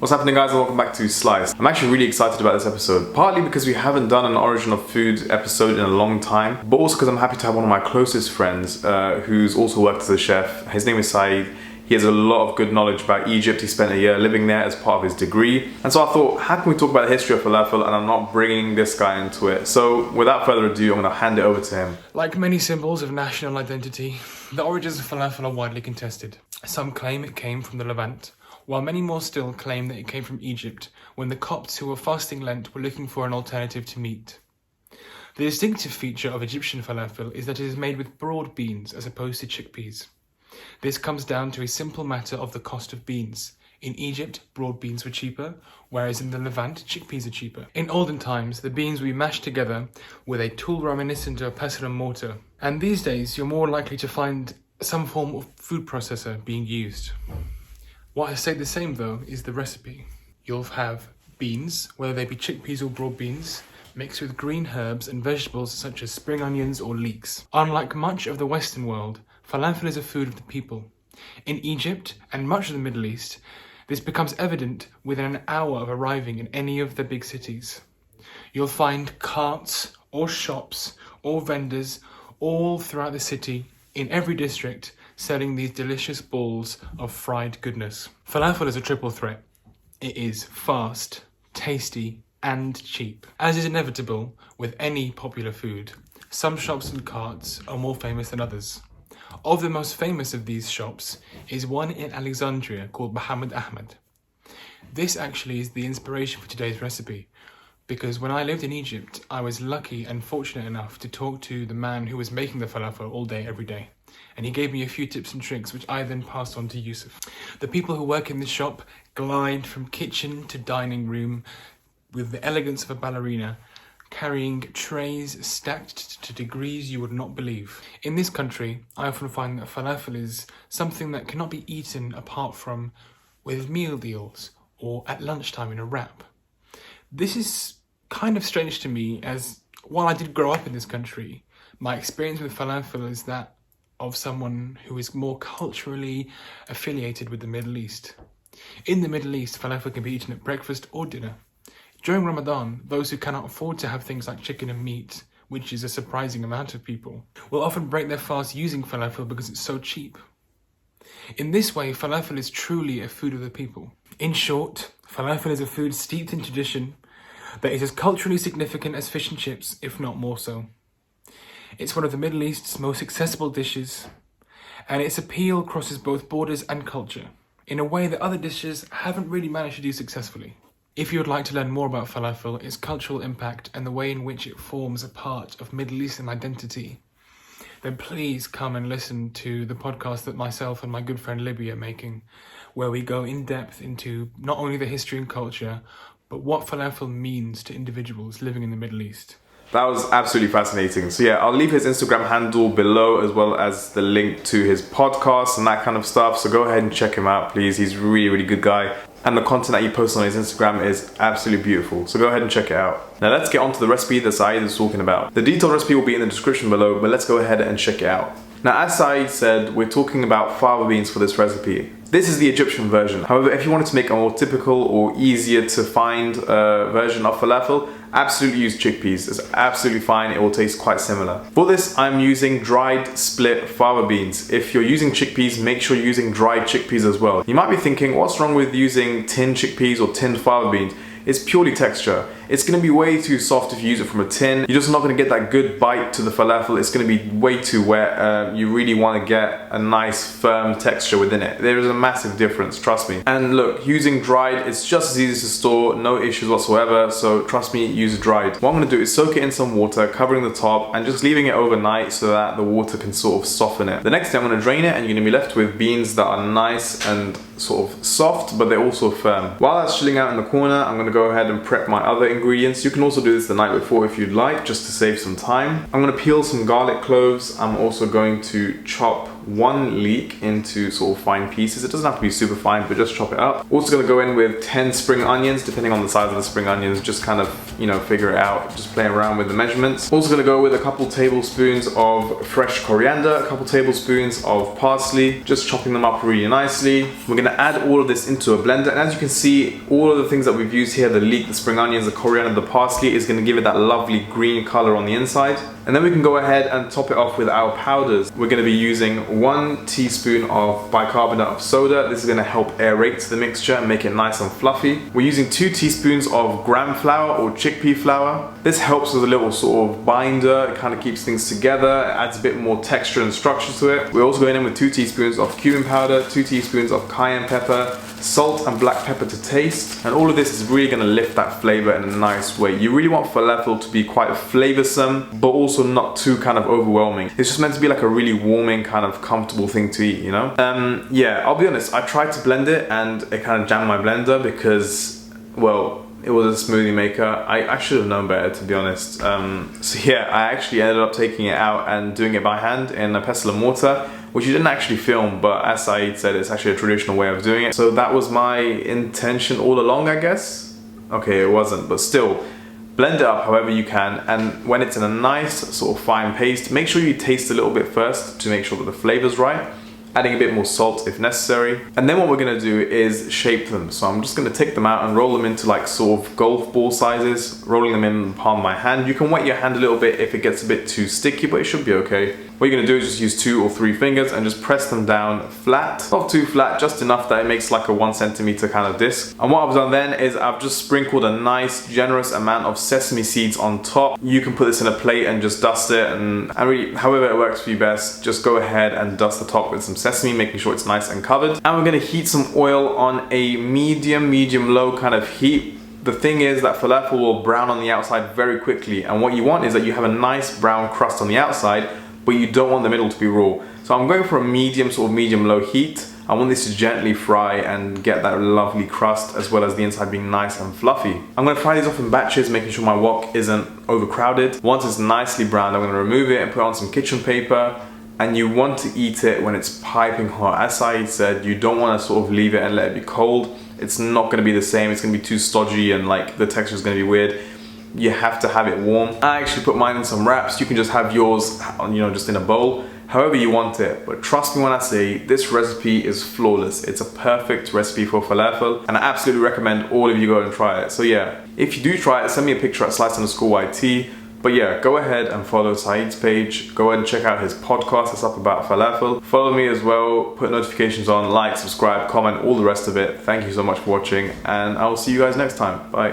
What's happening, guys, and welcome back to Slice. I'm actually really excited about this episode, partly because we haven't done an Origin of Food episode in a long time, but also because I'm happy to have one of my closest friends who's also worked as a chef. His name is Saeed. He has a lot of good knowledge about Egypt. He spent a year living there as part of his degree. And so I thought, how can we talk about the history of falafel and I'm not bringing this guy into it? So without further ado, I'm going to hand it over to him. Like many symbols of national identity, the origins of falafel are widely contested. Some claim it came from the Levant, while many more still claim that it came from Egypt when the Copts who were fasting Lent were looking for an alternative to meat. The distinctive feature of Egyptian falafel is that it is made with broad beans as opposed to chickpeas. This comes down to a simple matter of the cost of beans. In Egypt, broad beans were cheaper, whereas in the Levant, chickpeas are cheaper. In olden times, the beans were mashed together with a tool reminiscent of a pestle and mortar. And these days, you're more likely to find some form of food processor being used. What has stayed the same, though, is the recipe. You'll have beans, whether they be chickpeas or broad beans, mixed with green herbs and vegetables such as spring onions or leeks. Unlike much of the Western world, falafel is a food of the people. In Egypt and much of the Middle East, this becomes evident within an hour of arriving in any of the big cities. You'll find carts or shops or vendors all throughout the city, in every district, selling these delicious balls of fried goodness. Falafel is a triple threat. It is fast, tasty, and cheap. As is inevitable with any popular food, some shops and carts are more famous than others. Of the most famous of these shops is one in Alexandria called Muhammad Ahmad. This actually is the inspiration for today's recipe, because when I lived in Egypt, I was lucky and fortunate enough to talk to the man who was making the falafel all day, every day. And he gave me a few tips and tricks, which I then passed on to Yusuf. The people who work in this shop glide from kitchen to dining room with the elegance of a ballerina, carrying trays stacked to degrees you would not believe. In this country, I often find that falafel is something that cannot be eaten apart from with meal deals or at lunchtime in a wrap. This is kind of strange to me, as while I did grow up in this country, my experience with falafel is that of someone who is more culturally affiliated with the Middle East. In the Middle East, falafel can be eaten at breakfast or dinner. During Ramadan, those who cannot afford to have things like chicken and meat, which is a surprising amount of people, will often break their fast using falafel because it's so cheap. In this way, falafel is truly a food of the people. In short, falafel is a food steeped in tradition that is as culturally significant as fish and chips, if not more so. It's one of the Middle East's most accessible dishes, and its appeal crosses both borders and culture, in a way that other dishes haven't really managed to do successfully. If you would like to learn more about falafel, its cultural impact, and the way in which it forms a part of Middle Eastern identity, then please come and listen to the podcast that myself and my good friend Libby are making, where we go in depth into not only the history and culture, but what falafel means to individuals living in the Middle East. That was absolutely fascinating. So yeah, I'll leave his Instagram handle below, as well as the link to his podcast and that kind of stuff. So go ahead and check him out, please. He's a really, really good guy. And the content that he posts on his Instagram is absolutely beautiful. So go ahead and check it out. Now let's get on to the recipe that Saeed is talking about. The detailed recipe will be in the description below, but let's go ahead and check it out. Now, as Saeed said, we're talking about fava beans for this recipe. This is the Egyptian version. However, if you wanted to make a more typical or easier to find version of falafel, absolutely use chickpeas. It's absolutely fine. It will taste quite similar. For this, I'm using dried split fava beans. If you're using chickpeas, make sure you're using dried chickpeas as well. You might be thinking, what's wrong with using tinned chickpeas or tinned fava beans? It's purely texture. It's going to be way too soft if you use it from a tin. You're just not going to get that good bite to the falafel. It's going to be way too wet. You really want to get a nice firm texture within it. There is a massive difference, trust me. And look, using dried, it's just as easy to store, no issues whatsoever. So trust me, use dried. What I'm going to do is soak it in some water, covering the top and just leaving it overnight so that the water can sort of soften it. The next day I'm going to drain it, and you're going to be left with beans that are nice and sort of soft, but they're also firm. While that's chilling out in the corner, I'm going to go ahead and prep my other ingredients. You can also do this the night before if you'd like, just to save some time. I'm going to peel some garlic cloves. I'm also going to chop 1 leek into sort of fine pieces. It doesn't have to be super fine, but just chop it up. Also gonna go in with 10 spring onions, depending on the size of the spring onions, just kind of, you know, figure it out, just playing around with the measurements. Also gonna go with a couple tablespoons of fresh coriander, a couple tablespoons of parsley, just chopping them up really nicely. We're gonna add all of this into a blender, and as you can see, all of the things that we've used here, the leek, the spring onions, the coriander, the parsley, is gonna give it that lovely green color on the inside. And then we can go ahead and top it off with our powders. We're gonna be using 1 teaspoon of bicarbonate of soda. This is gonna help aerate the mixture and make it nice and fluffy. We're using 2 teaspoons of gram flour or chickpea flour. This helps with a little sort of binder. It kind of keeps things together. It adds a bit more texture and structure to it. We're also going in with 2 teaspoons of cumin powder, 2 teaspoons of cayenne pepper, salt and black pepper to taste. And all of this is really gonna lift that flavor in a nice way. You really want falafel to be quite flavorsome, but also not too kind of overwhelming. It's just meant to be like a really warming, kind of comfortable thing to eat, you know? Yeah, I'll be honest, I tried to blend it and it kind of jammed my blender because, well, it was a smoothie maker. I should have known better, to be honest. So yeah, I actually ended up taking it out and doing it by hand in a pestle and mortar, which you didn't actually film, but as Saeed said, it's actually a traditional way of doing it. So that was my intention all along, I guess. Okay, it wasn't, but still, blend it up however you can, and when it's in a nice sort of fine paste, make sure you taste a little bit first to make sure that the flavor's right, adding a bit more salt if necessary. And then what we're gonna do is shape them. So I'm just gonna take them out and roll them into like sort of golf ball sizes, rolling them in the palm of my hand. You can wet your hand a little bit if it gets a bit too sticky, but it should be okay. What you're gonna do is just use 2 or 3 fingers and just press them down flat. Not too flat, just enough that it makes like a 1 centimeter kind of disc. And what I've done then is I've just sprinkled a nice generous amount of sesame seeds on top. You can put this in a plate and just dust it, and really, however it works for you best, just go ahead and dust the top with some sesame, making sure it's nice and covered. And we're gonna heat some oil on a medium low kind of heat. The thing is that falafel will brown on the outside very quickly, and what you want is that you have a nice brown crust on the outside, but you don't want the middle to be raw. So I'm going for a medium, sort of medium-low heat. I want this to gently fry and get that lovely crust, as well as the inside being nice and fluffy. I'm gonna fry these off in batches, making sure my wok isn't overcrowded. Once it's nicely browned, I'm gonna remove it and put on some kitchen paper. And you want to eat it when it's piping hot. As Saeed said, you don't want to sort of leave it and let it be cold. It's not gonna be the same, it's gonna be too stodgy and like the texture is gonna be weird. You have to have it warm. I actually put mine in some wraps. You can just have yours, you know, just in a bowl, however you want it. But trust me when I say this recipe is flawless. It's a perfect recipe for falafel, and I absolutely recommend all of you go and try it. So yeah, if you do try it, send me a picture at slice_YT. But yeah, go ahead and follow Saeed's page. Go ahead and check out his podcast that's up about falafel. Follow me as well, put notifications on, like, subscribe, comment, all the rest of it. Thank you so much for watching, and I will see you guys next time. Bye.